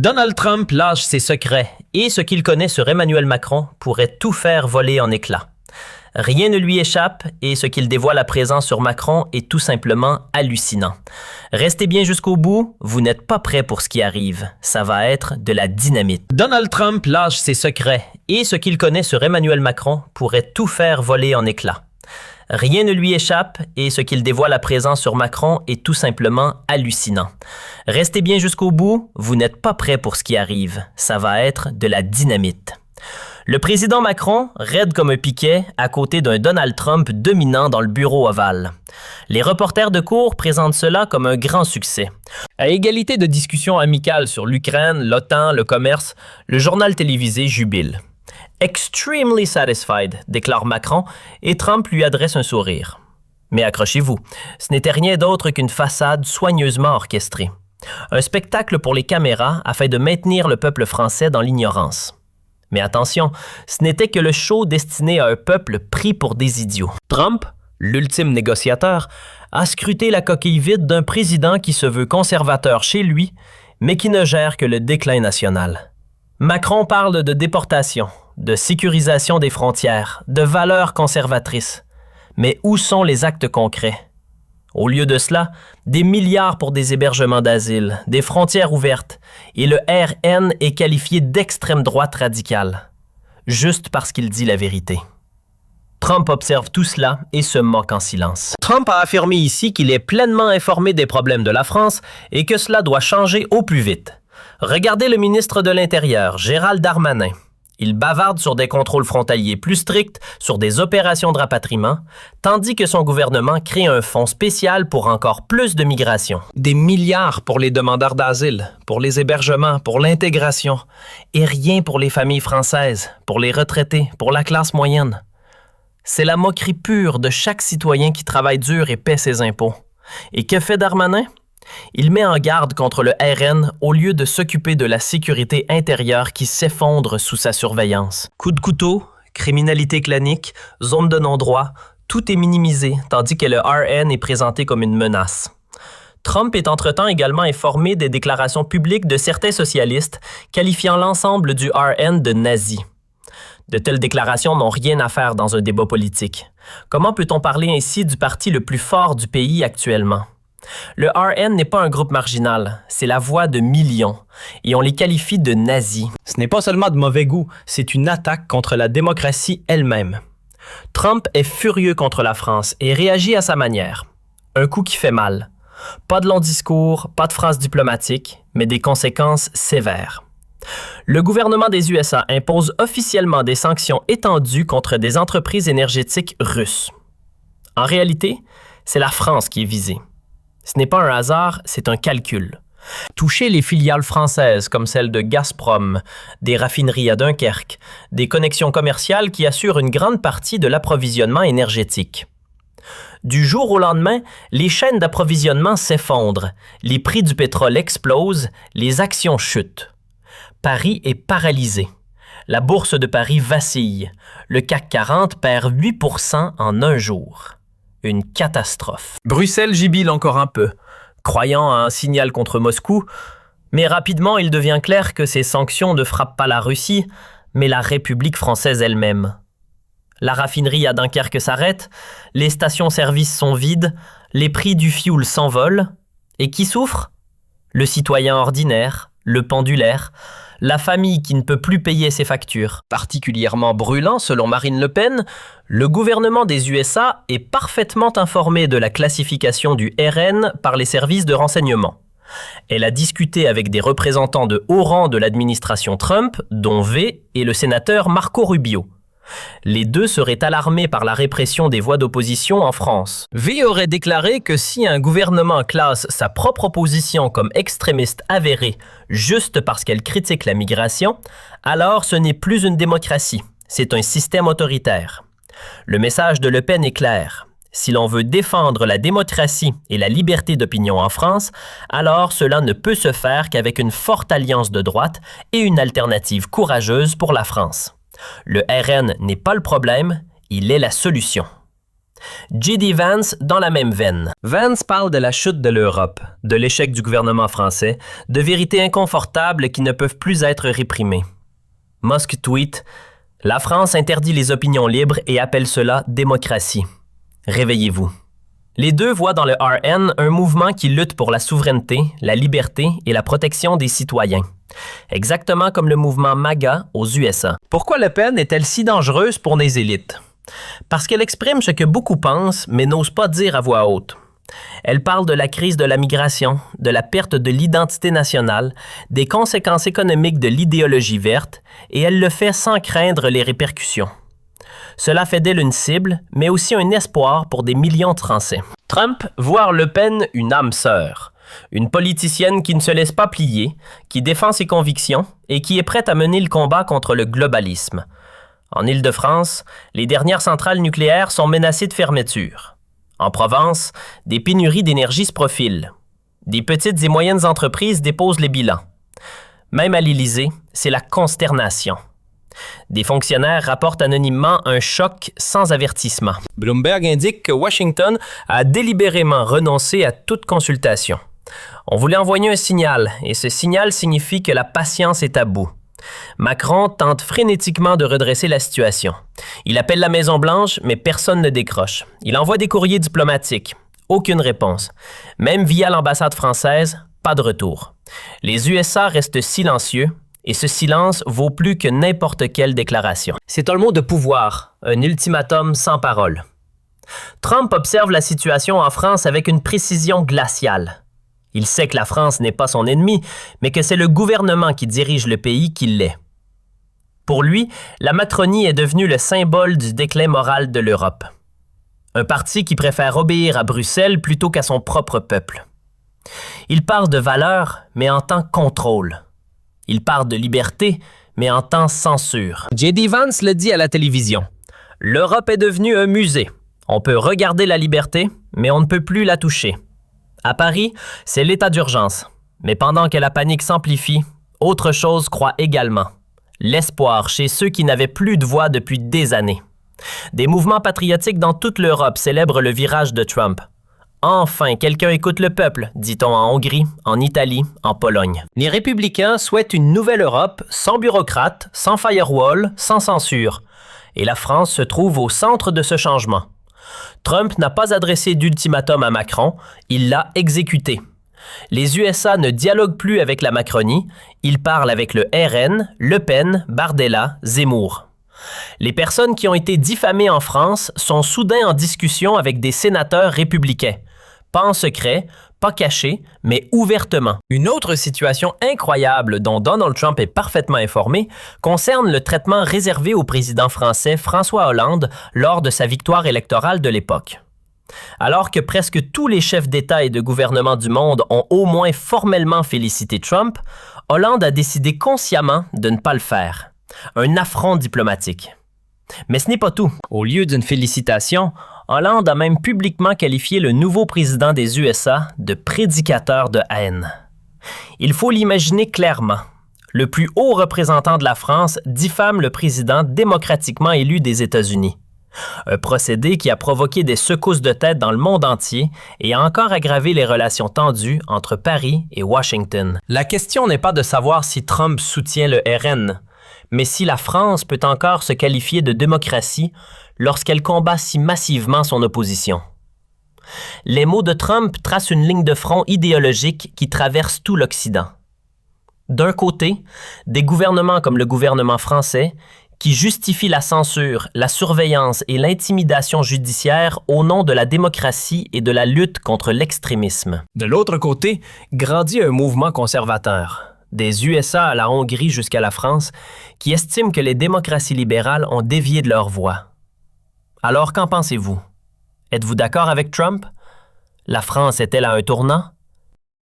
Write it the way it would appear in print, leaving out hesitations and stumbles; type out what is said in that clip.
Donald Trump lâche ses secrets et ce qu'il connaît sur Emmanuel Macron pourrait tout faire voler en éclats. Rien ne lui échappe et ce qu'il dévoile à présent sur Macron est tout simplement hallucinant. Restez bien jusqu'au bout, vous n'êtes pas prêts pour ce qui arrive. Ça va être de la dynamite. Donald Trump lâche ses secrets et ce qu'il connaît sur Emmanuel Macron pourrait tout faire voler en éclats. Rien ne lui échappe et ce qu'il dévoile à présent sur Macron est tout simplement hallucinant. Restez bien jusqu'au bout, vous n'êtes pas prêts pour ce qui arrive. Ça va être de la dynamite. Le président Macron, raide comme un piquet, à côté d'un Donald Trump dominant dans le bureau ovale. Les reporters de cour présentent cela comme un grand succès. À égalité de discussions amicales sur l'Ukraine, l'OTAN, le commerce, le journal télévisé jubile. Extremely satisfied, déclare Macron, et Trump lui adresse un sourire. Mais accrochez-vous, ce n'était rien d'autre qu'une façade soigneusement orchestrée. Un spectacle pour les caméras afin de maintenir le peuple français dans l'ignorance. Mais attention, ce n'était que le show destiné à un peuple pris pour des idiots. Trump, l'ultime négociateur, a scruté la coquille vide d'un président qui se veut conservateur chez lui, mais qui ne gère que le déclin national. Macron parle de déportation, de sécurisation des frontières, de valeurs conservatrices. Mais où sont les actes concrets? Au lieu de cela, des milliards pour des hébergements d'asile, des frontières ouvertes, et le RN est qualifié d'extrême droite radicale, juste parce qu'il dit la vérité. Trump observe tout cela et se moque en silence. Trump a affirmé ici qu'il est pleinement informé des problèmes de la France et que cela doit changer au plus vite. Regardez le ministre de l'Intérieur, Gérald Darmanin. Il bavarde sur des contrôles frontaliers plus stricts, sur des opérations de rapatriement, tandis que son gouvernement crée un fonds spécial pour encore plus de migration. Des milliards pour les demandeurs d'asile, pour les hébergements, pour l'intégration, et rien pour les familles françaises, pour les retraités, pour la classe moyenne. C'est la moquerie pure de chaque citoyen qui travaille dur et paie ses impôts. Et que fait Darmanin? Il met en garde contre le RN au lieu de s'occuper de la sécurité intérieure qui s'effondre sous sa surveillance. Coups de couteau, criminalité clanique, zone de non-droit, tout est minimisé tandis que le RN est présenté comme une menace. Trump est entre-temps également informé des déclarations publiques de certains socialistes qualifiant l'ensemble du RN de nazi. De telles déclarations n'ont rien à faire dans un débat politique. Comment peut-on parler ainsi du parti le plus fort du pays actuellement? Le RN n'est pas un groupe marginal, c'est la voix de millions, et on les qualifie de nazis. Ce n'est pas seulement de mauvais goût, c'est une attaque contre la démocratie elle-même. Trump est furieux contre la France et réagit à sa manière. Un coup qui fait mal. Pas de long discours, pas de phrases diplomatiques, mais des conséquences sévères. Le gouvernement des USA impose officiellement des sanctions étendues contre des entreprises énergétiques russes. En réalité, c'est la France qui est visée. Ce n'est pas un hasard, c'est un calcul. Toucher les filiales françaises comme celle de Gazprom, des raffineries à Dunkerque, des connexions commerciales qui assurent une grande partie de l'approvisionnement énergétique. Du jour au lendemain, les chaînes d'approvisionnement s'effondrent, les prix du pétrole explosent, les actions chutent. Paris est paralysé. La bourse de Paris vacille. Le CAC 40 perd 8% en un jour. Une catastrophe. Bruxelles gibile encore un peu, croyant à un signal contre Moscou, mais rapidement il devient clair que ces sanctions ne frappent pas la Russie, mais la République française elle-même. La raffinerie à Dunkerque s'arrête, les stations-service sont vides, les prix du fioul s'envolent, et qui souffre? Le citoyen ordinaire, le pendulaire, la famille qui ne peut plus payer ses factures. Particulièrement brûlant, selon Marine Le Pen, le gouvernement des USA est parfaitement informé de la classification du RN par les services de renseignement. Elle a discuté avec des représentants de haut rang de l'administration Trump, dont V et le sénateur Marco Rubio. Les deux seraient alarmés par la répression des voix d'opposition en France. V aurait déclaré que si un gouvernement classe sa propre opposition comme extrémiste avérée juste parce qu'elle critique la migration, alors ce n'est plus une démocratie, c'est un système autoritaire. Le message de Le Pen est clair. Si l'on veut défendre la démocratie et la liberté d'opinion en France, alors cela ne peut se faire qu'avec une forte alliance de droite et une alternative courageuse pour la France. Le RN n'est pas le problème, il est la solution. J.D. Vance dans la même veine. Vance parle de la chute de l'Europe, de l'échec du gouvernement français, de vérités inconfortables qui ne peuvent plus être réprimées. Musk tweet « La France interdit les opinions libres et appelle cela démocratie. Réveillez-vous ». Les deux voient dans le RN un mouvement qui lutte pour la souveraineté, la liberté et la protection des citoyens. Exactement comme le mouvement MAGA aux USA. Pourquoi Le Pen est-elle si dangereuse pour les élites? Parce qu'elle exprime ce que beaucoup pensent, mais n'osent pas dire à voix haute. Elle parle de la crise de la migration, de la perte de l'identité nationale, des conséquences économiques de l'idéologie verte, et elle le fait sans craindre les répercussions. Cela fait d'elle une cible, mais aussi un espoir pour des millions de Français. Trump voit Le Pen une âme sœur, une politicienne qui ne se laisse pas plier, qui défend ses convictions et qui est prête à mener le combat contre le globalisme. En Île-de-France, les dernières centrales nucléaires sont menacées de fermeture. En Provence, des pénuries d'énergie se profilent. Des petites et moyennes entreprises déposent les bilans. Même à l'Élysée, c'est la consternation. Des fonctionnaires rapportent anonymement un choc sans avertissement. Bloomberg indique que Washington a délibérément renoncé à toute consultation. On voulait envoyer un signal, et ce signal signifie que la patience est à bout. Macron tente frénétiquement de redresser la situation. Il appelle la Maison-Blanche, mais personne ne décroche. Il envoie des courriers diplomatiques. Aucune réponse. Même via l'ambassade française, pas de retour. Les USA restent silencieux, et ce silence vaut plus que n'importe quelle déclaration. C'est un mot de pouvoir, un ultimatum sans parole. Trump observe la situation en France avec une précision glaciale. Il sait que la France n'est pas son ennemi, mais que c'est le gouvernement qui dirige le pays qui l'est. Pour lui, la Macronie est devenue le symbole du déclin moral de l'Europe. Un parti qui préfère obéir à Bruxelles plutôt qu'à son propre peuple. Il parle de valeurs, mais entend contrôle. Il parle de liberté, mais entend censure. J.D. Vance le dit à la télévision. L'Europe est devenue un musée. On peut regarder la liberté, mais on ne peut plus la toucher. À Paris, c'est l'état d'urgence. Mais pendant que la panique s'amplifie, autre chose croît également. L'espoir chez ceux qui n'avaient plus de voix depuis des années. Des mouvements patriotiques dans toute l'Europe célèbrent le virage de Trump. Enfin, quelqu'un écoute le peuple, dit-on en Hongrie, en Italie, en Pologne. Les républicains souhaitent une nouvelle Europe sans bureaucrates, sans firewall, sans censure. Et la France se trouve au centre de ce changement. Trump n'a pas adressé d'ultimatum à Macron, il l'a exécuté. Les USA ne dialoguent plus avec la Macronie, ils parlent avec le RN, Le Pen, Bardella, Zemmour. Les personnes qui ont été diffamées en France sont soudain en discussion avec des sénateurs républicains. Pas en secret, pas caché, mais ouvertement. Une autre situation incroyable dont Donald Trump est parfaitement informé concerne le traitement réservé au président français François Hollande lors de sa victoire électorale de l'époque. Alors que presque tous les chefs d'État et de gouvernement du monde ont au moins formellement félicité Trump, Hollande a décidé consciemment de ne pas le faire. Un affront diplomatique. Mais ce n'est pas tout. Au lieu d'une félicitation, Hollande a même publiquement qualifié le nouveau président des USA de prédicateur de haine. Il faut l'imaginer clairement. Le plus haut représentant de la France diffame le président démocratiquement élu des États-Unis. Un procédé qui a provoqué des secousses de tête dans le monde entier et a encore aggravé les relations tendues entre Paris et Washington. La question n'est pas de savoir si Trump soutient le RN, mais si la France peut encore se qualifier de démocratie lorsqu'elle combat si massivement son opposition. Les mots de Trump tracent une ligne de front idéologique qui traverse tout l'Occident. D'un côté, des gouvernements comme le gouvernement français qui justifient la censure, la surveillance et l'intimidation judiciaire au nom de la démocratie et de la lutte contre l'extrémisme. De l'autre côté, grandit un mouvement conservateur, des USA à la Hongrie jusqu'à la France, qui estiment que les démocraties libérales ont dévié de leur voie. Alors qu'en pensez-vous? Êtes-vous d'accord avec Trump? La France est-elle à un tournant?